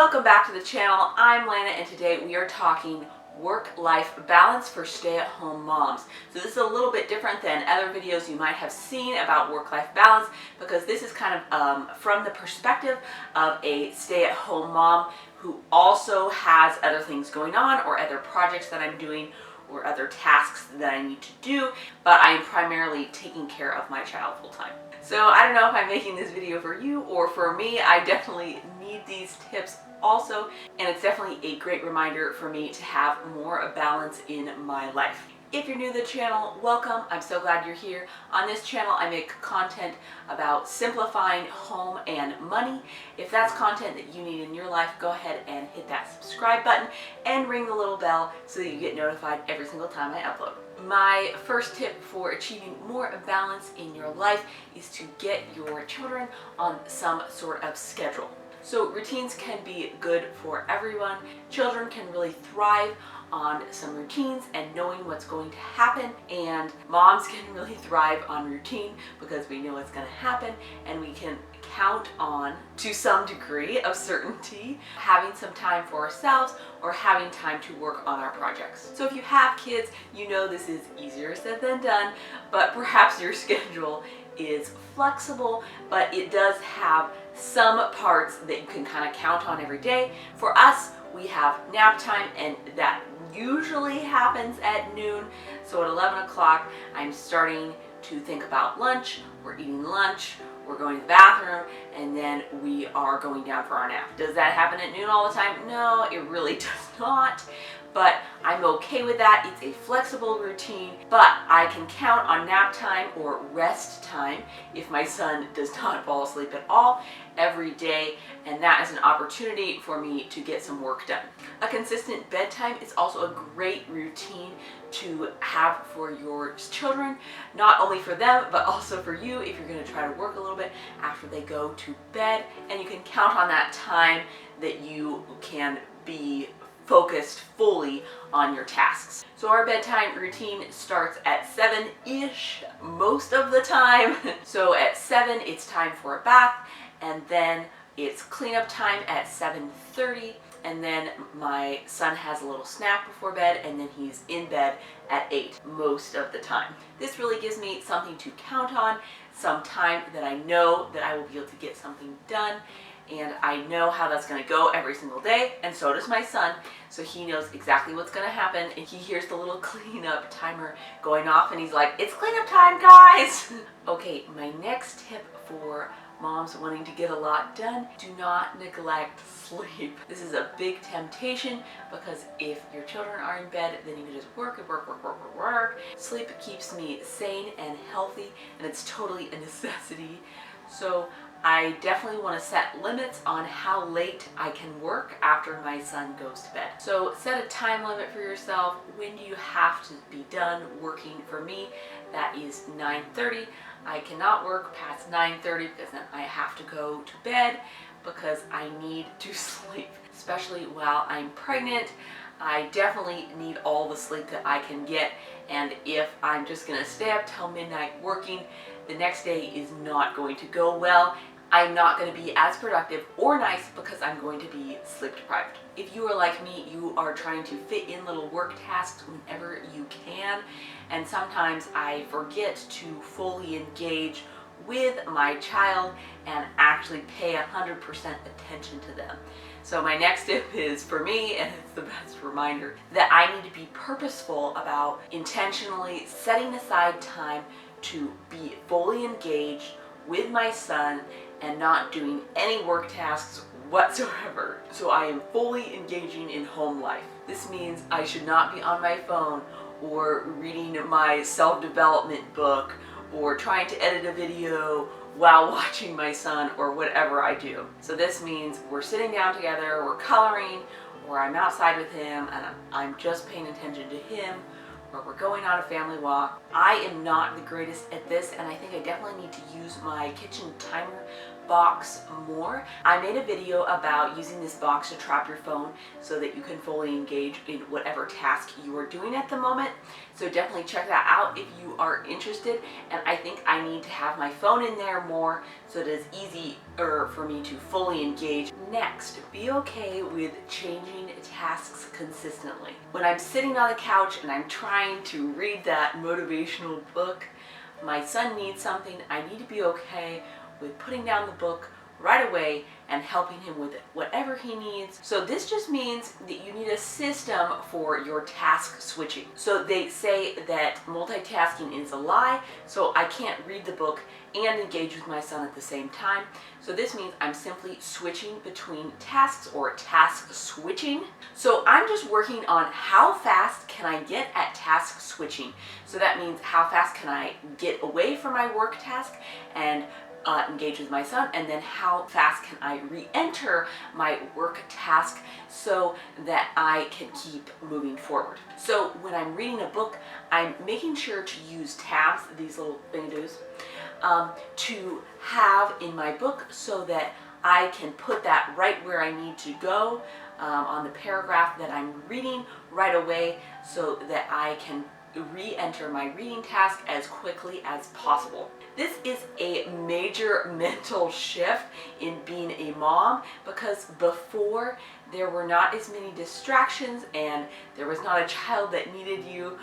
Welcome back to the channel. I'm Lana and today we are talking work-life balance for stay-at-home moms. So this is a little bit different than other videos you might have seen about work-life balance because this is kind of from the perspective of a stay-at-home mom who also has other things going on or other projects that I'm doing or other tasks that I need to do, but I am primarily taking care of my child full-time. So I don't know if I'm making this video for you or for me. I definitely need these tips also, and it's definitely a great reminder for me to have more balance in my life. If you're new to the channel, welcome. I'm so glad you're here. On this channel, I make content about simplifying home and money. If that's content that you need in your life, go ahead and hit that subscribe button and ring the little bell so that you get notified every single time I upload. My first tip for achieving more balance in your life is to get your children on some sort of schedule. So routines can be good for everyone. Children can really thrive on some routines and knowing what's going to happen, and moms can really thrive on routine because we know what's going to happen and we can count on, to some degree of certainty, having some time for ourselves or having time to work on our projects. So if you have kids, you know this is easier said than done, but perhaps your schedule is flexible, but it does have some parts that you can kind of count on every day. For us, we have nap time, and that usually happens at noon. So at 11 o'clock, I'm starting to think about lunch. We're eating lunch, we're going to the bathroom, and then we are going down for our nap. Does that happen at noon all the time? No, it really does not. But I'm okay with that. It's a flexible routine, but I can count on nap time or rest time if my son does not fall asleep at all every day, and that is an opportunity for me to get some work done. A consistent bedtime is also a great routine to have for your children, not only for them, but also for you if you're going to try to work a little bit after they go to bed, and you can count on that time that you can be focused fully on your tasks. So our bedtime routine starts at 7-ish most of the time. So at 7, it's time for a bath, and then it's cleanup time at 7:30, and then my son has a little snack before bed, and then he's in bed at 8 most of the time. This really gives me something to count on, some time that I know that I will be able to get something done, and I know how that's going to go every single day, and so does my son, so he knows exactly what's going to happen, and he hears the little cleanup timer going off, and he's like, "It's cleanup time, guys!" Okay, my next tip for moms wanting to get a lot done: do not neglect sleep. This is a big temptation because if your children are in bed, then you can just work and work, work, work, work, work. Sleep keeps me sane and healthy, and it's totally a necessity. So I definitely want to set limits on how late I can work after my son goes to bed. So set a time limit for yourself. When do you have to be done working? For me, that is 9:30. I cannot work past 9:30 because then I have to go to bed because I need to sleep, especially while I'm pregnant. I definitely need all the sleep that I can get, and if I'm just going to stay up till midnight working, the next day is not going to go well. I'm not going to be as productive or nice because I'm going to be sleep deprived. If you are like me, you are trying to fit in little work tasks whenever you can, and sometimes I forget to fully engage with my child and actually pay 100% attention to them. So my next tip is for me, and it's the best reminder, that I need to be purposeful about intentionally setting aside time to be fully engaged with my son and not doing any work tasks whatsoever. So I am fully engaging in home life. This means I should not be on my phone or reading my self-development book or trying to edit a video while watching my son or whatever I do. So this means we're sitting down together, we're coloring, or I'm outside with him and I'm just paying attention to him, or we're going on a family walk. I am not the greatest at this, and I think I definitely need to use my kitchen timer, box more. I made a video about using this box to trap your phone so that you can fully engage in whatever task you are doing at the moment. So definitely check that out if you are interested. And I think I need to have my phone in there more so it is easier for me to fully engage. Next, be okay with changing tasks consistently. When I'm sitting on the couch and I'm trying to read that motivational book, my son needs something, I need to be okay with putting down the book right away and helping him with whatever he needs. So this just means that you need a system for your task switching. So they say that multitasking is a lie, so I can't read the book and engage with my son at the same time. So this means I'm simply switching between tasks, or task switching. So I'm just working on how fast can I get at task switching. So that means how fast can I get away from my work task and engage with my son, and then how fast can I re-enter my work task so that I can keep moving forward. So when I'm reading a book, I'm making sure to use tabs, these little thingadoos, to have in my book so that I can put that right where I need to go on the paragraph that I'm reading right away so that I can re-enter my reading task as quickly as possible. This is a major mental shift in being a mom, because before there were not as many distractions and there was not a child that needed you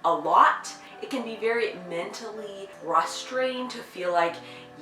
a lot. It can be very mentally frustrating to feel like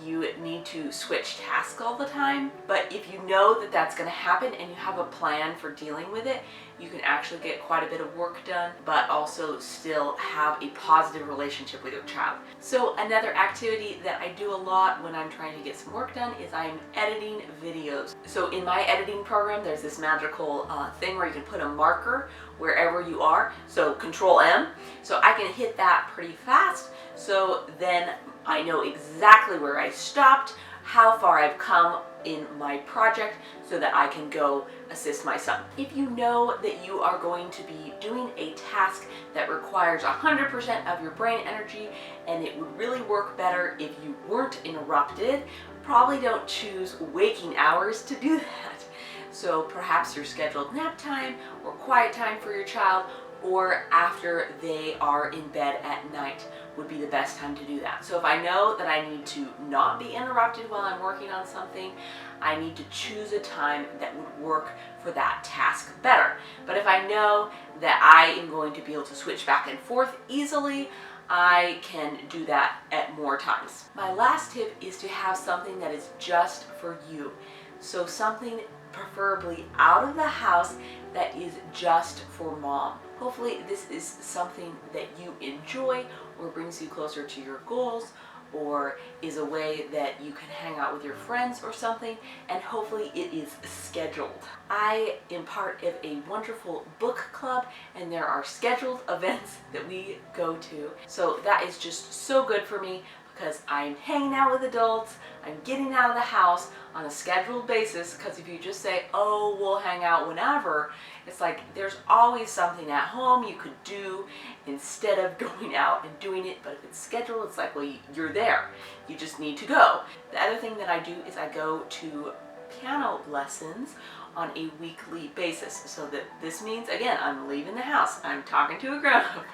you need to switch tasks all the time, but if you know that that's going to happen and you have a plan for dealing with it, you can actually get quite a bit of work done, but also still have a positive relationship with your child. So another activity that I do a lot when I'm trying to get some work done is I'm editing videos. So in my editing program, there's this magical thing where you can put a marker wherever you are. So Control M. So I can hit that pretty fast. So then I know exactly where I stopped, how far I've come in my project, so that I can go assist my son. If you know that you are going to be doing a task that requires 100% of your brain energy and it would really work better if you weren't interrupted, probably don't choose waking hours to do that. So perhaps your scheduled nap time or quiet time for your child, or after they are in bed at night, would be the best time to do that. So if I know that I need to not be interrupted while I'm working on something, I need to choose a time that would work for that task better. But if I know that I am going to be able to switch back and forth easily, I can do that at more times. My last tip is to have something that is just for you. So something preferably out of the house that is just for mom. Hopefully this is something that you enjoy or brings you closer to your goals, or is a way that you can hang out with your friends or something, and hopefully it is scheduled. I am part of a wonderful book club, and there are scheduled events that we go to. So that is just so good for me, because I'm hanging out with adults, I'm getting out of the house on a scheduled basis, because if you just say, oh, we'll hang out whenever, it's like there's always something at home you could do instead of going out and doing it. But if it's scheduled, it's like, well, you're there. You just need to go. The other thing that I do is I go to piano lessons on a weekly basis. So that this means, again, I'm leaving the house, I'm talking to a grown-up,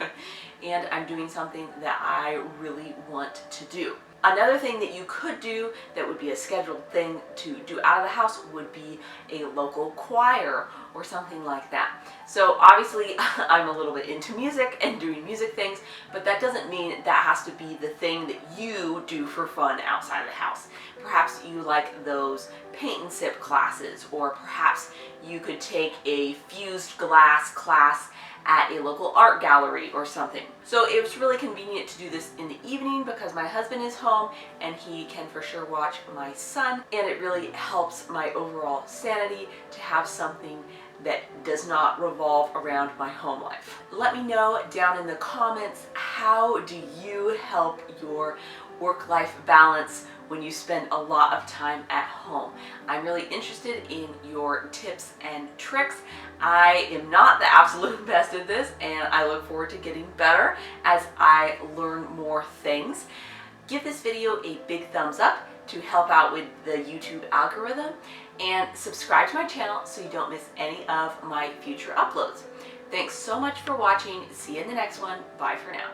and I'm doing something that I really want to do. Another thing that you could do that would be a scheduled thing to do out of the house would be a local choir or something like that. So obviously I'm a little bit into music and doing music things, but that doesn't mean that has to be the thing that you do for fun outside of the house. Perhaps you like those paint and sip classes, or perhaps you could take a fused glass class at a local art gallery or something. So it was really convenient to do this in the evening because my husband is home and he can for sure watch my son, and it really helps my overall sanity to have something that does not revolve around my home life. Let me know down in the comments, how do you help your work-life balance when you spend a lot of time at home? I'm really interested in your tips and tricks. I am not the absolute best at this, and I look forward to getting better as I learn more things. Give this video a big thumbs up. to help out with the YouTube algorithm, and subscribe to my channel so you don't miss any of my future uploads. Thanks so much for watching. See you in the next one. Bye for now.